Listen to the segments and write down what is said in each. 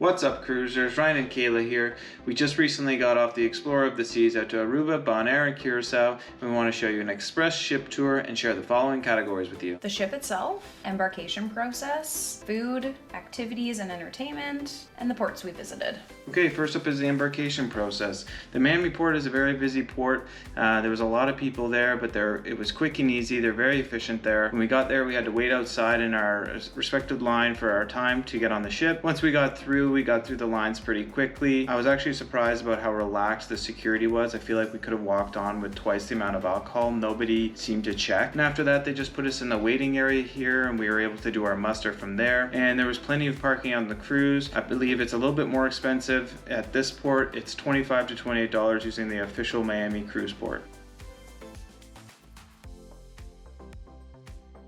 What's up, cruisers? Ryan and Kayla here. We just recently got off the Explorer of the Seas out to Aruba, Bonaire and Curacao, and we want to show you an express ship tour and share the following categories with you. The ship itself, embarkation process, food, activities and entertainment, and the ports we visited. Okay, first up is the embarkation process. The Miami port is a very busy port. There was a lot of people there, but it was quick and easy. They're very efficient there. When we got there, we had to wait outside in our respective line for our time to get on the ship. Once we got through the lines pretty quickly. I was actually surprised about how relaxed the security was. I feel like we could have walked on with twice the amount of alcohol. Nobody seemed to check. And after that, they just put us in the waiting area here and we were able to do our muster from there. And there was plenty of parking on the cruise. I believe it's a little bit more expensive at this port. It's $25 to $28 using the official Miami cruise port.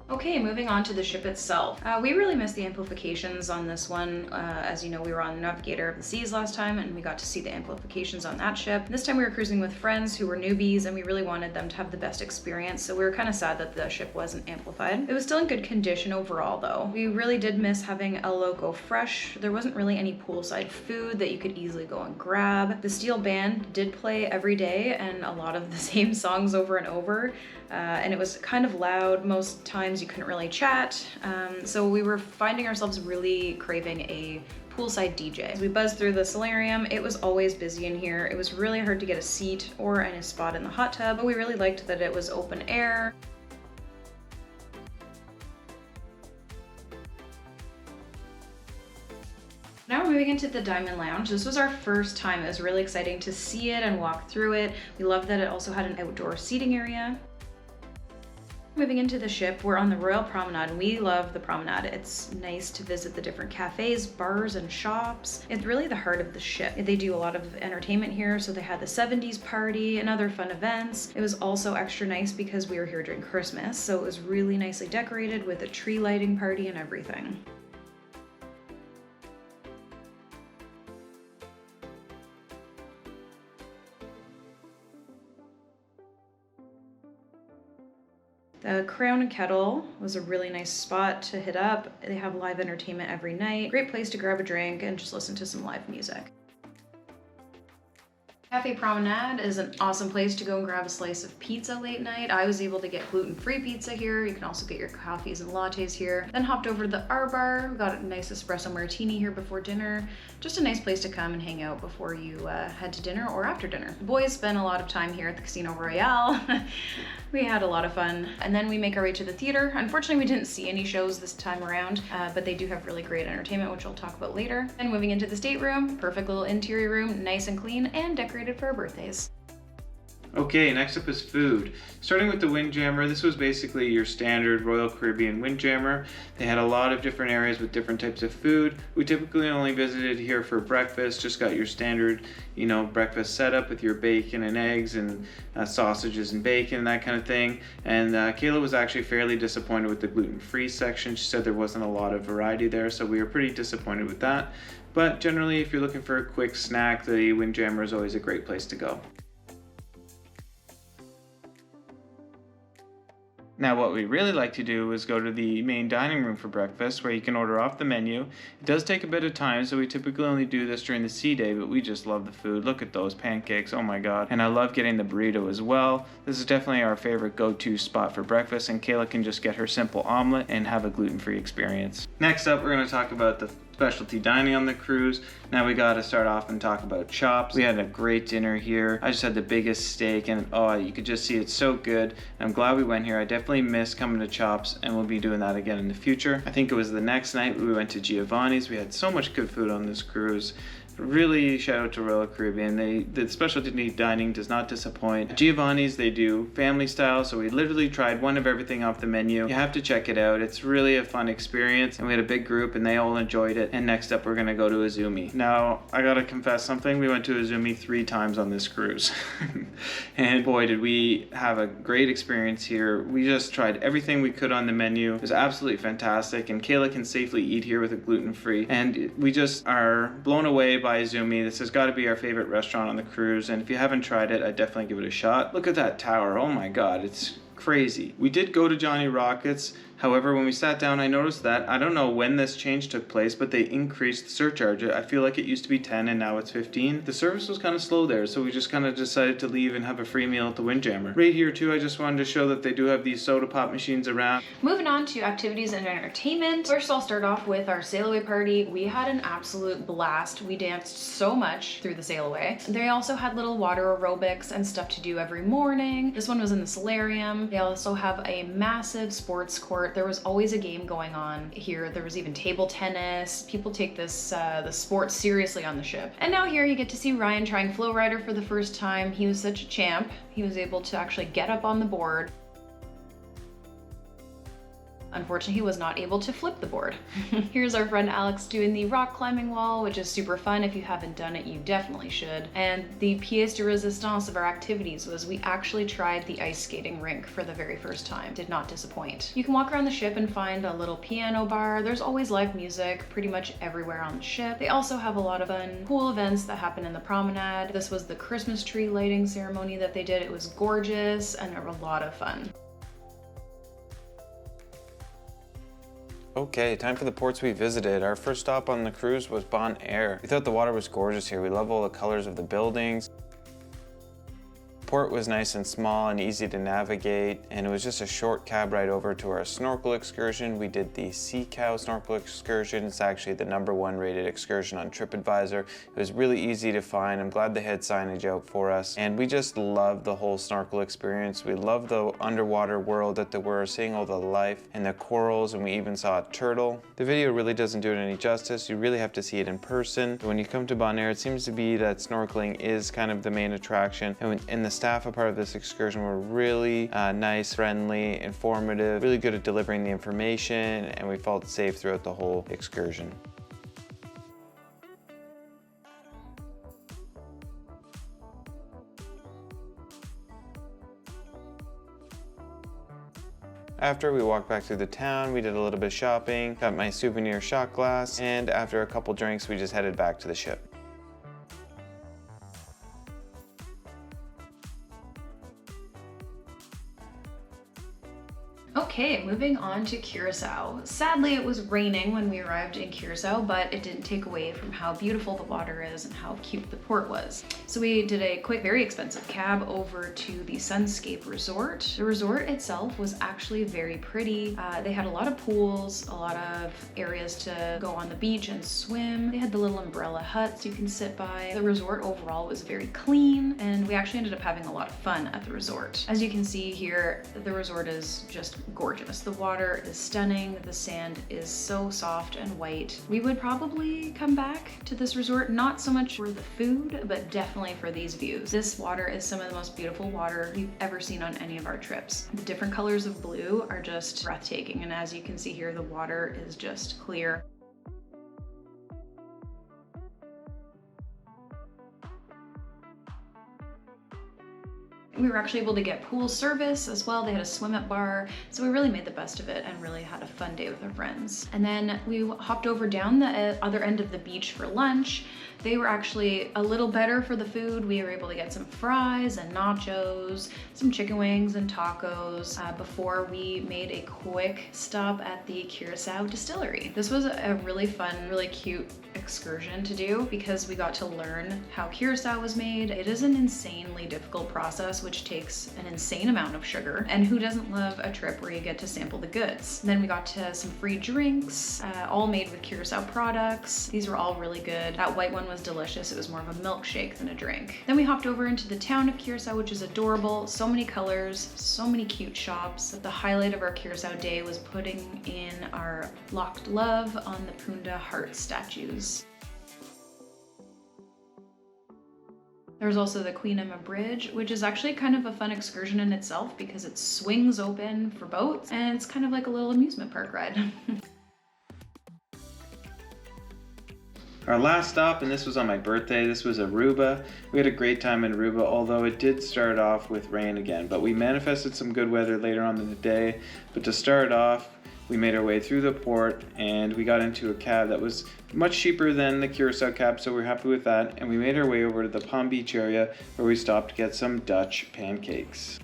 Okay, moving on to the ship itself. We really missed the amplifications on this one. As you know, we were on the Navigator of the Seas last time and we got to see the amplifications on that ship. This time we were cruising with friends who were newbies and we really wanted them to have the best experience, so we were kind of sad that the ship wasn't amplified. It was still in good condition overall though. We really did miss having a loco fresh. There wasn't really any poolside food that you could easily go and grab. The steel band did play every day and a lot of the same songs over and over. And it was kind of loud. Most times you couldn't really chat. So we were finding ourselves really craving a poolside DJ. As we buzzed through the solarium, it was always busy in here. It was really hard to get a seat or any spot in the hot tub, but we really liked that it was open air. Now we're moving into the Diamond Lounge. This was our first time. It was really exciting to see it and walk through it. We loved that it also had an outdoor seating area. Moving into the ship, we're on the Royal Promenade and we love the promenade. It's nice to visit the different cafes, bars, and shops. It's really the heart of the ship. They do a lot of entertainment here, so they had the 70s party and other fun events. It was also extra nice because we were here during Christmas, so it was really nicely decorated with a tree lighting party and everything. The Crown and Kettle was a really nice spot to hit up. They have live entertainment every night. Great place to grab a drink and just listen to some live music. Cafe Promenade is an awesome place to go and grab a slice of pizza late night. I was able to get gluten-free pizza here. You can also get your coffees and lattes here. Then hopped over to the R Bar. We got a nice espresso martini here before dinner. Just a nice place to come and hang out before you head to dinner or after dinner. The boys spent a lot of time here at the Casino Royale. We had a lot of fun. And then we make our way to the theater. Unfortunately, we didn't see any shows this time around, but they do have really great entertainment, which I'll talk about later. And moving into the stateroom, perfect little interior room, nice and clean and decorated for our birthdays. Okay, next up is food. Starting with the Windjammer, this was basically your standard Royal Caribbean Windjammer. They had a lot of different areas with different types of food. We typically only visited here for breakfast, just got your standard, breakfast setup with your bacon and eggs and sausages and bacon and that kind of thing. And Kayla was actually fairly disappointed with the gluten-free section. She said there wasn't a lot of variety there, so we were pretty disappointed with that. But generally, if you're looking for a quick snack, the Windjammer is always a great place to go. Now what we really like to do is go to the main dining room for breakfast where you can order off the menu. It does take a bit of time, so we typically only do this during the sea day, but we just love the food. Look at those pancakes, oh my god. And I love getting the burrito as well. This is definitely our favorite go-to spot for breakfast, and Kayla can just get her simple omelet and have a gluten-free experience. Next up, we're going to talk about the specialty dining on the cruise. Now we gotta start off and talk about chops. We had a great dinner here. I just had the biggest steak and you could just see it's so good. I'm glad we went here. I definitely miss coming to Chops and we'll be doing that again in the future. I think it was the next night we went to Giovanni's. We had so much good food on this cruise. Really shout out to Royal Caribbean. The specialty dining does not disappoint. At Giovanni's, they do family style, so we literally tried one of everything off the menu. You have to check it out. It's really a fun experience, and we had a big group and they all enjoyed it. And next up, we're gonna go to Izumi. Now, I gotta confess something. We went to Izumi 3 times on this cruise. And boy, did we have a great experience here. We just tried everything we could on the menu. It was absolutely fantastic, and Kayla can safely eat here with a gluten-free. And we just are blown away by Izumi. This has got to be our favorite restaurant on the cruise, and if you haven't tried it, I'd definitely give it a shot. Look at that tower. Oh my god, it's crazy. We did go to Johnny Rockets However, when we sat down, I noticed that, I don't know when this change took place, but they increased the surcharge. I feel like it used to be 10 and now it's 15. The service was kind of slow there, so we just kind of decided to leave and have a free meal at the Windjammer. Right here too, I just wanted to show that they do have these soda pop machines around. Moving on to activities and entertainment. First, I'll start off with our sail away party. We had an absolute blast. We danced so much through the sail away. They also had little water aerobics and stuff to do every morning. This one was in the solarium. They also have a massive sports court. There was always a game going on here. There was even table tennis. People take this the sport seriously on the ship. And now here you get to see Ryan trying Flow Rider for the first time. He was such a champ. He was able to actually get up on the board. Unfortunately, he was not able to flip the board. Here's our friend Alex doing the rock climbing wall, which is super fun. If you haven't done it, you definitely should. And the pièce de résistance of our activities was we actually tried the ice skating rink for the very first time. Did not disappoint. You can walk around the ship and find a little piano bar. There's always live music pretty much everywhere on the ship. They also have a lot of fun, cool events that happen in the promenade. This was the Christmas tree lighting ceremony that they did. It was gorgeous and there were a lot of fun. Okay, time for the ports we visited. Our first stop on the cruise was Bonaire. We thought the water was gorgeous here. We love all the colors of the buildings. The port was nice and small and easy to navigate, and it was just a short cab ride over to our snorkel excursion. We did the Sea Cow snorkel excursion. It's actually the #1 rated excursion on TripAdvisor. It was really easy to find. I'm glad they had signage out for us, and we just loved the whole snorkel experience. We loved the underwater world that they were, seeing all the life and the corals, and we even saw a turtle. The video really doesn't do it any justice. You really have to see it in person. When you come to Bonaire, it seems to be that snorkeling is kind of the main attraction, and the staff a part of this excursion were really nice, friendly, informative, really good at delivering the information, and we felt safe throughout the whole excursion. After, we walked back through the town, we did a little bit of shopping, got my souvenir shot glass, and after a couple drinks, we just headed back to the ship. Okay, moving on to Curacao. Sadly, it was raining when we arrived in Curacao, but it didn't take away from how beautiful the water is and how cute the port was. So we did a quick, very expensive cab over to the Susncape resort. The resort itself was actually very pretty. They had a lot of pools, a lot of areas to go on the beach and swim. They had the little umbrella huts you can sit by. The resort overall was very clean, and we actually ended up having a lot of fun at the resort. As you can see here, the resort is just gorgeous. The water is stunning. The sand is so soft and white. We would probably come back to this resort, not so much for the food, but definitely for these views. This water is some of the most beautiful water we've ever seen on any of our trips. The different colors of blue are just breathtaking, and as you can see here, the water is just clear. We were actually able to get pool service as well. They had a swim up bar. So we really made the best of it and really had a fun day with our friends. And then we hopped over down the other end of the beach for lunch. They were actually a little better for the food. We were able to get some fries and nachos, some chicken wings and tacos before we made a quick stop at the Curacao distillery. This was a really fun, really cute excursion to do because we got to learn how Curacao was made. It is an insanely difficult process which takes an insane amount of sugar, and who doesn't love a trip where you get to sample the goods? And then we got to some free drinks, all made with Curacao products. These were all really good. That white one was delicious. It was more of a milkshake than a drink. Then we hopped over into the town of Curacao, which is adorable. So many colors, so many cute shops. The highlight of our Curacao day was putting in our locked love on the Punda heart statues. There's also the Queen Emma Bridge, which is actually kind of a fun excursion in itself because it swings open for boats and it's kind of like a little amusement park ride. Our last stop, and this was on my birthday, this was Aruba. We had a great time in Aruba, although it did start off with rain again, but we manifested some good weather later on in the day. But to start off, we made our way through the port and we got into a cab that was much cheaper than the Curacao cab, so we're happy with that. And we made our way over to the Palm Beach area where we stopped to get some Dutch pancakes.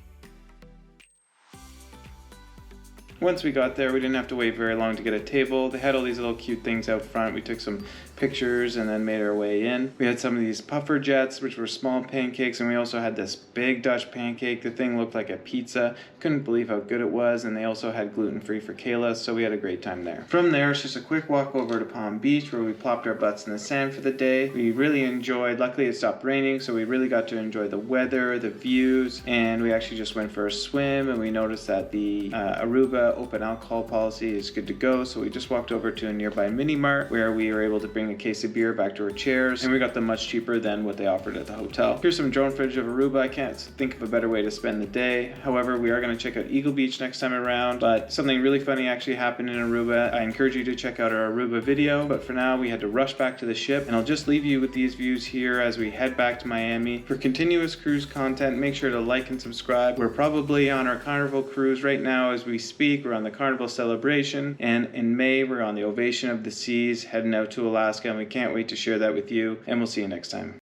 Once we got there, we didn't have to wait very long to get a table. They had all these little cute things out front. We took some pictures and then made our way in. We had some of these puffer jets, which were small pancakes, and we also had this big Dutch pancake. The thing looked like a pizza. Couldn't believe how good it was, and they also had gluten-free for Kayla, so we had a great time there. From there, it's just a quick walk over to Palm Beach, where we plopped our butts in the sand for the day. We really enjoyed, luckily it stopped raining, so we really got to enjoy the weather, the views, and we actually just went for a swim, and we noticed that the Aruba open alcohol policy is good to go, so we just walked over to a nearby mini mart where we were able to bring a case of beer back to our chairs, and we got them much cheaper than what they offered at the hotel. Here's some drone footage of Aruba. I can't think of a better way to spend the day. However, we are going to check out Eagle Beach next time around, but something really funny actually happened in Aruba. I encourage you to check out our Aruba video, but for now we had to rush back to the ship, and I'll just leave you with these views here as we head back to Miami. For continuous cruise content, make sure to like and subscribe. We're probably on our Carnival cruise right now as we speak. We're on the Carnival celebration, and in May we're on the Ovation of the Seas heading out to Alaska, and we can't wait to share that with you, and we'll see you next time.